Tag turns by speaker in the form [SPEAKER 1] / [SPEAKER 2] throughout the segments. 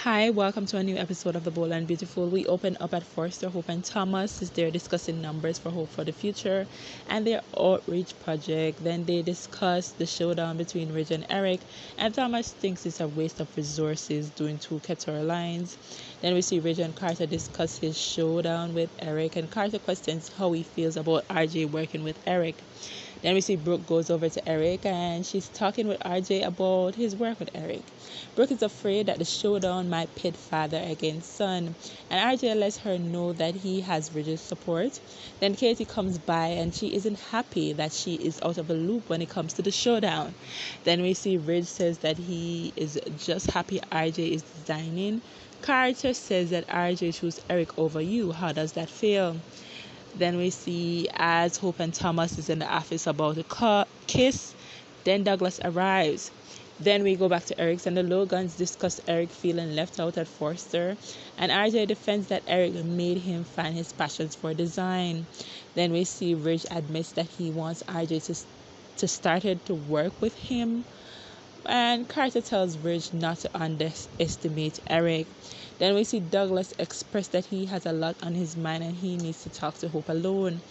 [SPEAKER 1] Hi, welcome to a new episode of The Bold and Beautiful. We open up at Forster. Hope and Thomas is there discussing numbers for Hope for the Future and their outreach project. Then they discuss the showdown between Ridge and Eric, and Thomas thinks it's a waste of resources doing two Keter lines. Then we see Ridge and Carter discuss his showdown with Eric, and Carter questions how he feels about RJ working with Eric. Then we see Brooke goes over to Eric and she's talking with RJ about his work with Eric. Brooke is afraid that the showdown might pit father against son, and RJ lets her know that he has Ridge's support. Then Katie comes by and she isn't happy that she is out of the loop when it comes to the showdown. Then we see Ridge says that he is just happy RJ is designing. Carter says that RJ chose Eric over you. How does that feel? Then we see as Hope and Thomas is in the office about a kiss, then Douglas arrives. Then we go back to Eric's and the Logans discuss Eric feeling left out at Forster, and RJ defends that Eric made him find his passions for design. Then we see Ridge admits that he wants RJ to start to work with him, and Carter tells Ridge not to underestimate Eric. Then we see Douglas express that he has a lot on his mind and he needs to talk to Hope alone.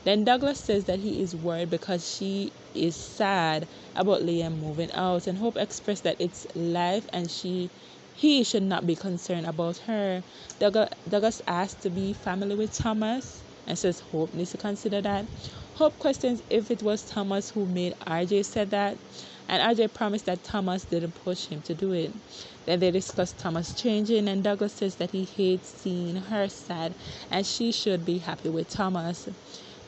[SPEAKER 1] Then Douglas says that he is worried because she is sad about Liam moving out, and Hope expressed that it's life and he should not be concerned about her. Douglas asked to be family with Thomas and says Hope needs to consider that. Hope questions if it was Thomas who made RJ said that, and RJ promised that Thomas didn't push him to do it. Then they discuss Thomas changing, and Douglas says that he hates seeing her sad and she should be happy with Thomas.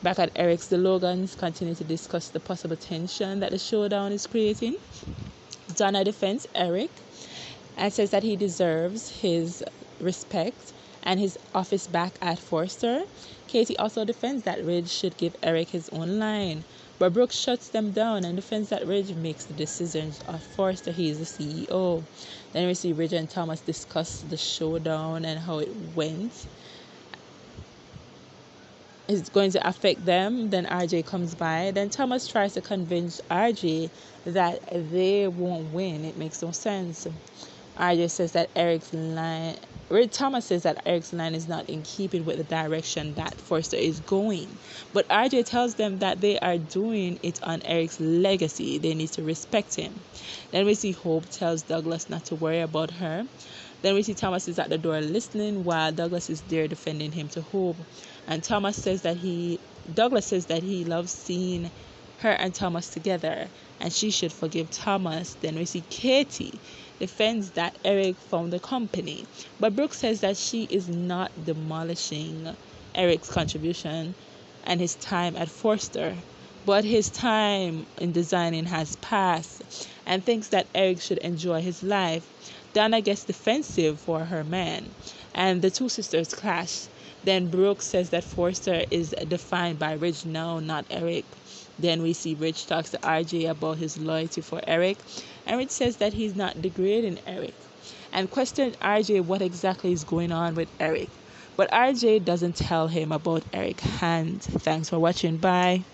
[SPEAKER 1] Back at Eric's, the Logans continue to discuss the possible tension that the showdown is creating. Donna defends Eric and says that he deserves his respect and his office back at Forster. Katie also defends that Ridge should give Eric his own line, but Brooke shuts them down and defends that Ridge makes the decisions at Forster. He is the CEO. Then we see Ridge and Thomas discuss the showdown and how it went. It's going to affect them. Then RJ comes by. Then Thomas tries to convince RJ that they won't win. It makes no sense. RJ says that Thomas says that Eric's line is not in keeping with the direction that Forster is going. But RJ tells them that they are doing it on Eric's legacy. They need to respect him. Then we see Hope tells Douglas not to worry about her. Then we see Thomas is at the door listening while Douglas is there defending him to Hope. And Douglas says that he loves seeing her and Thomas together and she should forgive Thomas. Then we see Katie defends that Eric found the company, but Brooke says that she is not demolishing Eric's contribution and his time at Forster, but his time in designing has passed, and thinks that Eric should enjoy his life. Donna gets defensive for her man, and the two sisters clash. Then Brooke says that Forster is defined by Ridge now, not Eric. Then we see Ridge talks to RJ about his loyalty for Eric, and Ridge says that he's not degrading Eric, and questions RJ what exactly is going on with Eric. But RJ doesn't tell him about Eric's hand. Thanks for watching. Bye.